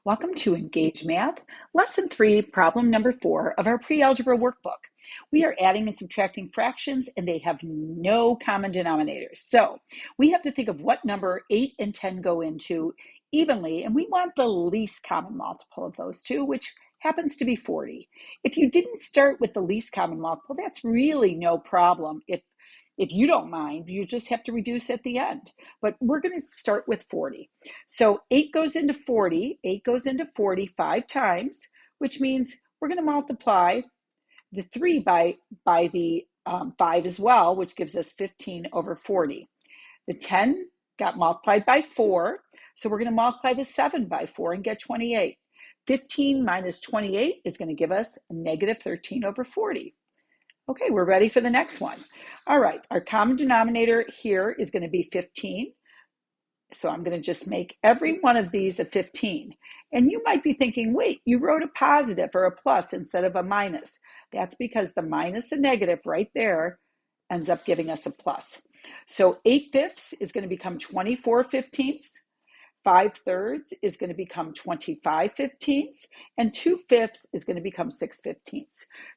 Welcome to Engage Math, Lesson 3, Problem number 4 of our Pre-Algebra workbook. We are adding and subtracting fractions and they have no common denominators. So we have to think of what number 8 and 10 go into evenly, and we want the least common multiple of those two, which happens to be 40. If you didn't start with the least common multiple, that's really no problem. If you don't mind, you just have to reduce at the end. But we're going to start with 40. So 8 goes into 40. 8 goes into 40 5 times, which means we're going to multiply the 3 by the 5 as well, which gives us 15 over 40. The 10 got multiplied by 4, so we're going to multiply the 7 by 4 and get 28. 15 minus 28 is going to give us a negative 13 over 40. Okay, we're ready for the next one. All right, our common denominator here is going to be 15. So I'm going to just make every one of these a 15. And you might be thinking, wait, you wrote a positive or a plus instead of a minus. That's because the minus and negative right there ends up giving us a plus. So 8/5 is going to become 24/15. 5/3 is going to become 25/15, and 2/5 is going to become 6/15.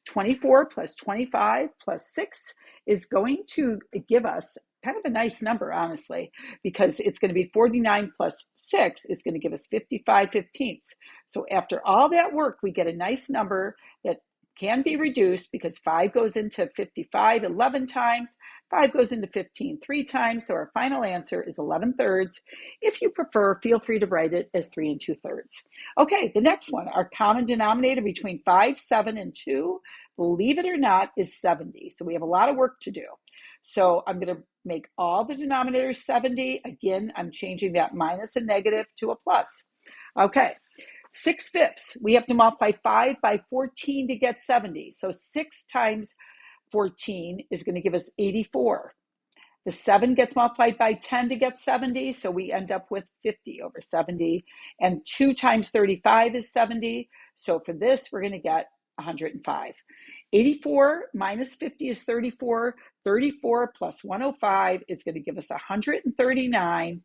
24 plus 25 plus 6 is going to give us kind of a nice number, honestly, because it's going to be 49 plus 6 is going to give us 55/15. So after all that work, we get a nice number that can be reduced because 5 goes into 55 11 times, 5 goes into 15 3 times, so our final answer is 11/3. If you prefer, feel free to write it as 3 2/3. Okay, the next one, our common denominator between 5, 7, and 2, believe it or not, is 70. So we have a lot of work to do. So I'm going to make all the denominators 70. Again, I'm changing that minus and negative to a plus. Okay. 6/5, we have to multiply 5 by 14 to get 70. So 6 times 14 is going to give us 84. The 7 gets multiplied by 10 to get 70, so we end up with 50 over 70. And 2 times 35 is 70. So for this, we're going to get 105. 84 minus 50 is 34. 34 plus 105 is going to give us 139.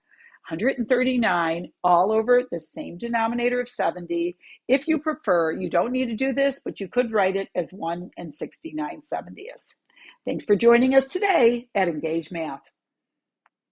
139 all over the same denominator of 70. If you prefer, you don't need to do this, but you could write it as 1 and 69/70. Thanks for joining us today at Engage Math.